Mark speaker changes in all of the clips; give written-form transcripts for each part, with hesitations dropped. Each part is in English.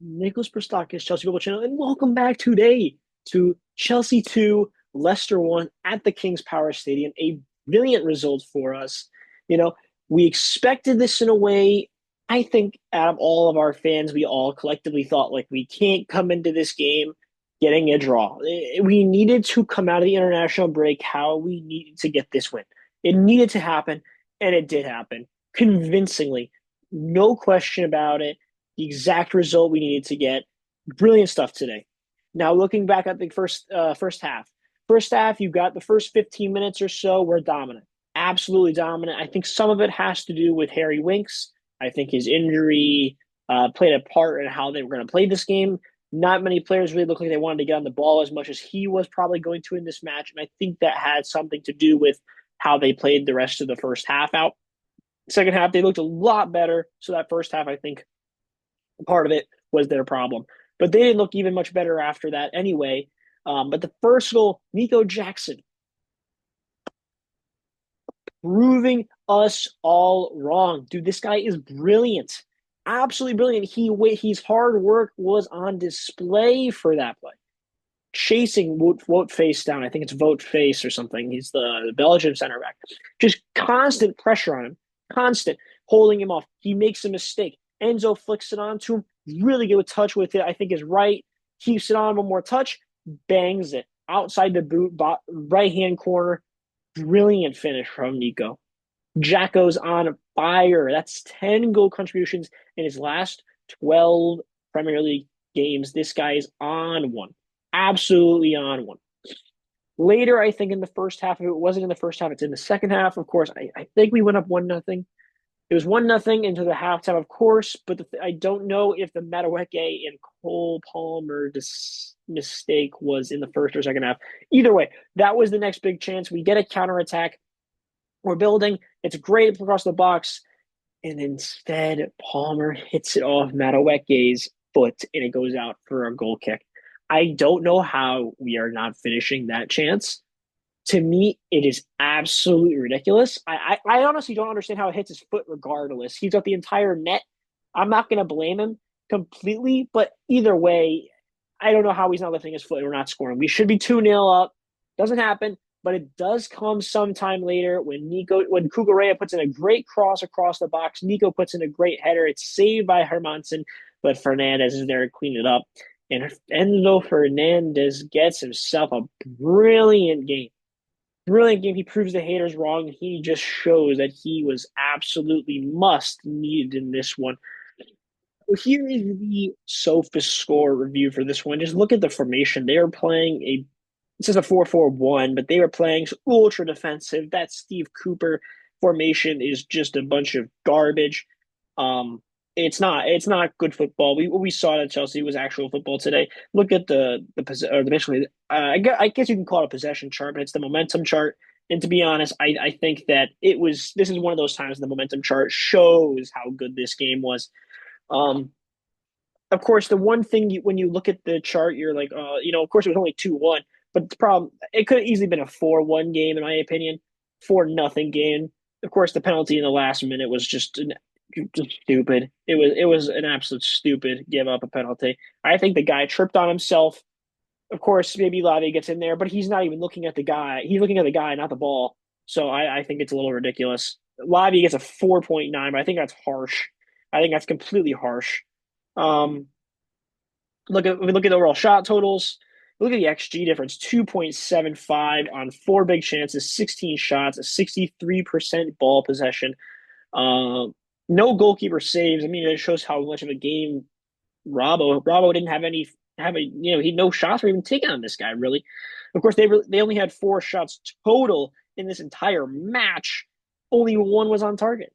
Speaker 1: Nicholas Christakis, Chelsea Football Channel, and welcome back today to Chelsea 2, Leicester 1 at the King's Power Stadium. A brilliant result for us. You know, we expected this in a way. I think out of all of our fans, we all collectively thought like we can't come into this game getting a draw. We needed to come out of the international break how we needed to get this win. It needed to happen, and it did happen convincingly. No question about it, the exact result we needed to get. Brilliant stuff today. Now looking back at the first half. First half, you got the first 15 minutes or so were dominant. Absolutely dominant. I think some of it has to do with Harry Winks. I think his injury played a part in how they were going to play this game. Not many players really looked like they wanted to get on the ball as much as he was probably going to in this match. And I think that had something to do with how they played the rest of the first half out. Second half, they looked a lot better. So that first half, I think, part of it was their problem. But they didn't look even much better after that anyway. But the first goal, Nico Jackson, proving us all wrong. Dude, this guy is brilliant. Absolutely brilliant. His hard work was on display for that play. Chasing Wout face down. I think it's Vote Face or something. He's the Belgian center back. Just constant pressure on him. Constant holding him off. He makes a mistake. Enzo flicks it onto him. Really good touch with it. I think is right. Keeps it on one more touch. Bangs it outside the boot, right hand corner. Brilliant finish from Nico. Jacko's on fire. That's 10 goal contributions in his last 12 Premier League games. This guy is on one. Absolutely on one. Later, I think in the first half, if it wasn't in the first half, it's in the second half. Of course, I think we went up 1-0. It was 1-0 into the halftime, of course, but I don't know if the Madueke and Cole Palmer mistake was in the first or second half. Either way, that was the next big chance. We get a counterattack. We're building. It's great across the box. And instead, Palmer hits it off Madueke's foot, and it goes out for a goal kick. I don't know how we are not finishing that chance. To me, it is absolutely ridiculous. I honestly don't understand how it hits his foot regardless. He's got the entire net. I'm not going to blame him completely, but either way, I don't know how he's not lifting his foot and we're not scoring. We should be 2-0 up. Doesn't happen, but it does come sometime later when Cucurella puts in a great cross across the box. Nico puts in a great header. It's saved by Hermansen, but Fernandez is there to clean it up. And Enzo Fernandez gets himself a brilliant game. Brilliant game. He proves the haters wrong. He just shows that he was absolutely must needed in this one. Here is the Sophist score review for this one. Just look at the formation. They are playing it says a 4-4-1, but they were playing ultra defensive. That Steve Cooper formation is just a bunch of garbage. It's not good football. We saw it at Chelsea was actual football today. Look at I guess you can call it a possession chart, but it's the momentum chart. And to be honest, I think that this is one of those times the momentum chart shows how good this game was. Um, of course, the one thing when you look at the chart, you're like, of course it was only 2-1, but the problem it could have easily been a 4-1 game in my opinion, 4-0 game. Of course, the penalty in the last minute was just stupid. It was an absolute stupid give up a penalty. I think the guy tripped on himself. Of course, maybe Lavia gets in there, but he's not even looking at the guy. He's looking at the guy, not the ball. So I think it's a little ridiculous. Lavia gets a 4.9, but I think that's harsh. I think that's completely harsh. Um, look at the overall shot totals. Look at the XG difference: 2.75 on four big chances, 16 shots, a 63% ball possession. No goalkeeper saves. I mean, it shows how much of a game Robbo didn't he had no shots were even taken on this guy really. Of course, they only had four shots total in this entire match. Only one was on target.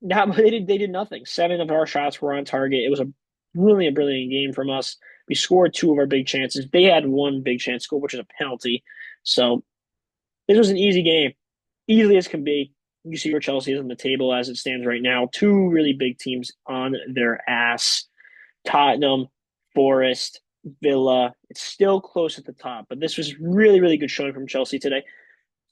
Speaker 1: Now they did nothing. Seven of our shots were on target. It was a brilliant game from us. We scored two of our big chances. They had one big chance score, which is a penalty. So this was an easy game, easily as can be. You see where Chelsea is on the table as it stands right now. Two really big teams on their ass. Tottenham, Forest, Villa. It's still close at the top, but this was really good showing from Chelsea today.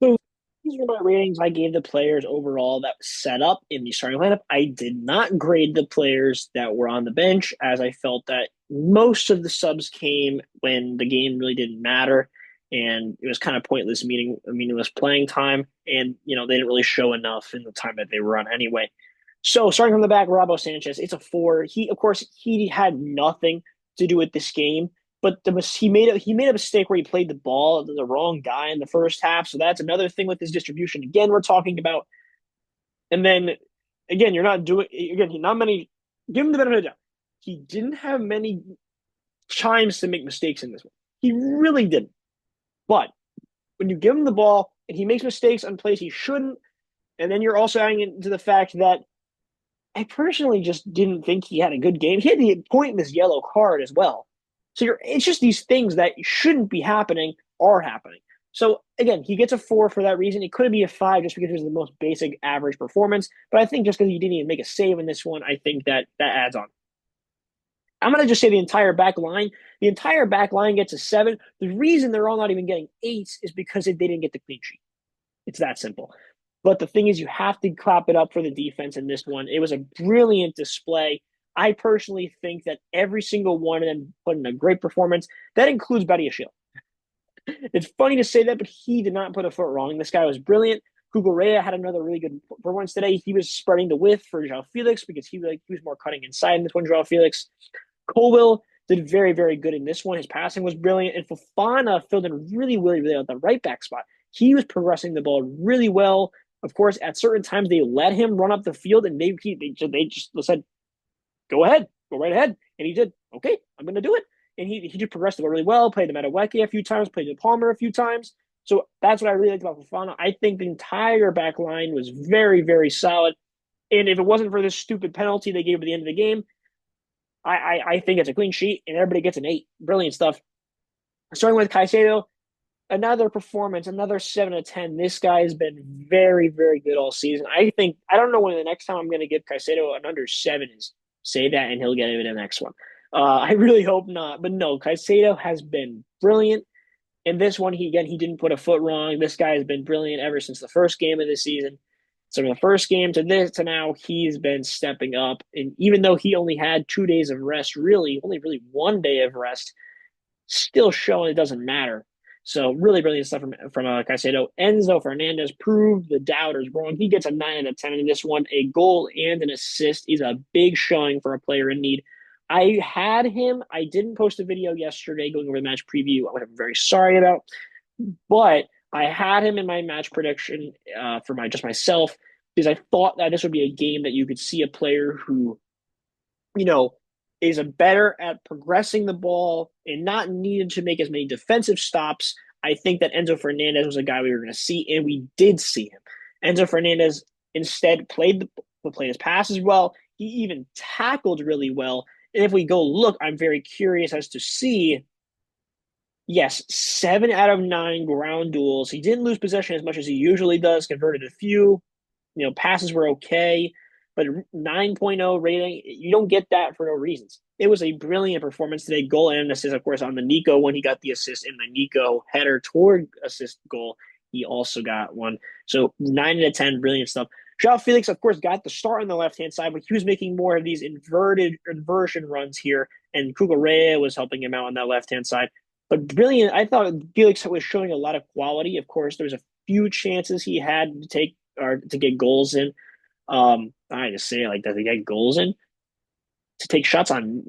Speaker 1: So These were my ratings I gave the players overall that set up in the starting lineup. I did not grade the players that were on the bench, as I felt that most of the subs came when the game really didn't matter, and it was kind of pointless, meaningless playing time, and they didn't really show enough in the time that they were on anyway. So starting from the back, Robo Sanchez, it's a four. He, of course, he had nothing to do with this game, but he made a mistake where he played the ball to the wrong guy in the first half. So that's another thing with his distribution. Again, we're talking about, and then again, you're not doing again. Not many. Give him the benefit of the doubt. He didn't have many times to make mistakes in this one. He really didn't. But when you give him the ball and he makes mistakes on plays he shouldn't, and then you're also adding into the fact that I personally just didn't think he had a good game. He had the pointless yellow card as well. So it's just these things that shouldn't be happening are happening. So again, he gets a four for that reason. It could be a five just because it was the most basic average performance. But I think just because he didn't even make a save in this one, I think that adds on. I'm going to just say the entire back line gets a seven. The reason they're all not even getting eights is because they didn't get the clean sheet. It's that simple. But the thing is, you have to clap it up for the defense in this one. It was a brilliant display. I personally think that every single one of them put in a great performance. That includes Badiashile. It's funny to say that, but he did not put a foot wrong. This guy was brilliant. Cucurella had another really good performance today. He was spreading the width for João Felix because he was more cutting inside in this one, João Felix. Colwell did very, very good in this one. His passing was brilliant. And Fofana filled in really, really, really at the right back spot. He was progressing the ball really well. Of course, at certain times, they let him run up the field and they just said, go ahead, go right ahead. And he did, okay, I'm going to do it. And he just progressed the ball really well, played the Madueke a few times, played the Palmer a few times. So that's what I really liked about Fofana. I think the entire back line was very, very solid. And if it wasn't for this stupid penalty they gave at the end of the game, I think it's a clean sheet and everybody gets an eight. Brilliant stuff. Starting with Caicedo, another performance, another 7 out of 10. This guy has been very, very good all season. I don't know when the next time I'm going to give Caicedo an under seven is. Say that and he'll get it in the next one. I really hope not, but no, Caicedo has been brilliant. In this one, he didn't put a foot wrong. This guy has been brilliant ever since the first game of the season. So from the first game to this to now, he's been stepping up. And even though he only had 2 days of rest, only really 1 day of rest, still showing it doesn't matter. So really brilliant stuff from Caicedo. Enzo Fernandez proved the doubters wrong. He gets a 9 out of 10 in this one. A goal and an assist is a big showing for a player in need. I had him. I didn't post a video yesterday going over the match preview, what I'm very sorry about. But I had him in my match prediction for myself because I thought that this would be a game that you could see a player who, is a better at progressing the ball and not needed to make as many defensive stops. I think that Enzo Fernandez was a guy we were going to see, and we did see him. Enzo Fernandez instead played his passes well. He even tackled really well. And if we go look, I'm very curious as to see. Yes, 7 out of 9 ground duels. He didn't lose possession as much as he usually does, converted a few. Passes were okay, but 9.0 rating, you don't get that for no reasons. It was a brilliant performance today. Goal and assist, of course, on the Nico when he got the assist, and the Nico header toward assist goal, he also got one. So 9 out of 10, brilliant stuff. João Felix, of course, got the start on the left-hand side, but he was making more of these inversion runs here, and Cucurella was helping him out on that left-hand side. But brilliant. I thought Felix was showing a lot of quality. Of course, there was a few chances he had to take or to get goals in. I just say it like that, to get goals in, to take shots on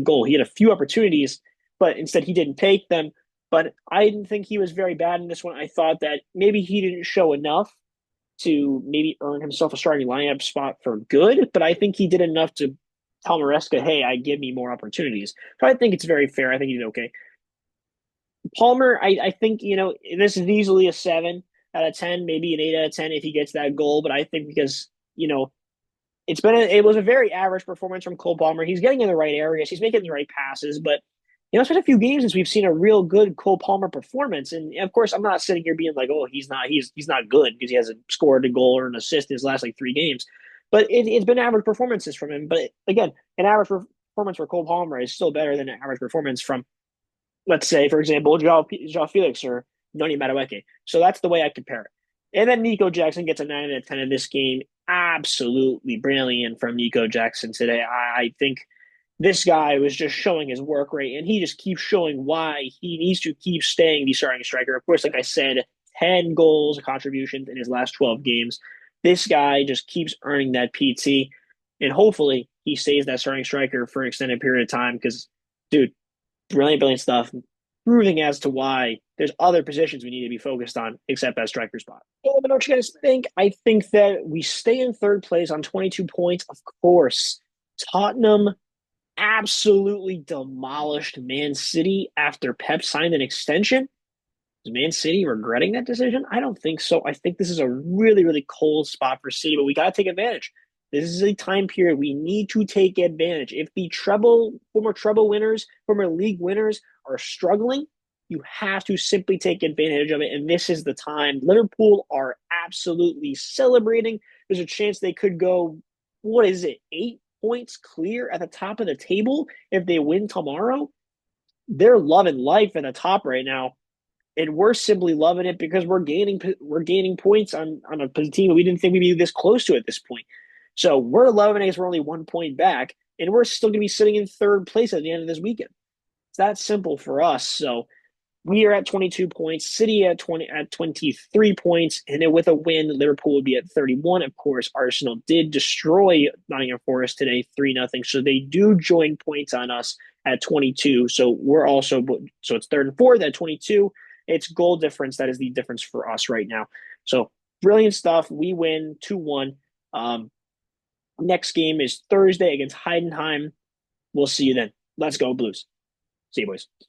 Speaker 1: goal. He had a few opportunities, but instead he didn't take them. But I didn't think he was very bad in this one. I thought that maybe he didn't show enough to maybe earn himself a starting lineup spot for good, but I think he did enough to tell Maresca, hey, give me more opportunities. So I think it's very fair. I think he did okay. Palmer, I think, this is easily a 7 out of 10, maybe an 8 out of 10 if he gets that goal. But I think because, it was a very average performance from Cole Palmer. He's getting in the right areas. He's making the right passes. But, it's been a few games since we've seen a real good Cole Palmer performance. And of course, I'm not sitting here being like, oh, he's not good because he hasn't scored a goal or an assist in his last 3 games. But it's been average performances from him. But again, an average performance for Cole Palmer is still better than an average performance from, let's say, for example, João Felix or Noni Madueke. So that's the way I compare it. And then Nico Jackson gets a 9 out of 10 in this game. Absolutely brilliant from Nico Jackson today. I think this guy was just showing his work rate, and he just keeps showing why he needs to keep staying the starting striker. Of course, like I said, 10 goals contributions in his last 12 games. This guy just keeps earning that PT, and hopefully he stays that starting striker for an extended period of time because, dude, brilliant, brilliant stuff. Proving as to why there's other positions we need to be focused on except that striker spot. Well, but don't you guys think? I think that we stay in third place on 22 points. Of course, Tottenham absolutely demolished Man City after Pep signed an extension. Is Man City regretting that decision? I don't think so. I think this is a really, really cold spot for City, but we got to take advantage. This is a time period we need to take advantage. If the former treble winners, former league winners are struggling, you have to simply take advantage of it. And this is the time. Liverpool are absolutely celebrating. There's a chance they could go, what is it, 8 points clear at the top of the table if they win tomorrow. They're loving life at the top right now, and we're simply loving it because we're gaining points on a team that we didn't think we'd be this close to at this point. So we're loving it as we're only 1 point back, and we're still going to be sitting in third place at the end of this weekend. It's that simple for us. So we are at 22 points, City at 23 points, and then with a win, Liverpool would be at 31. Of course, Arsenal did destroy Nottingham Forest today, 3-0. So they do join points on us at 22. So it's third and fourth at 22. It's goal difference that is the difference for us right now. So brilliant stuff. We win 2-1. Next game is Thursday against Heidenheim. We'll see you then. Let's go, Blues. See you, boys.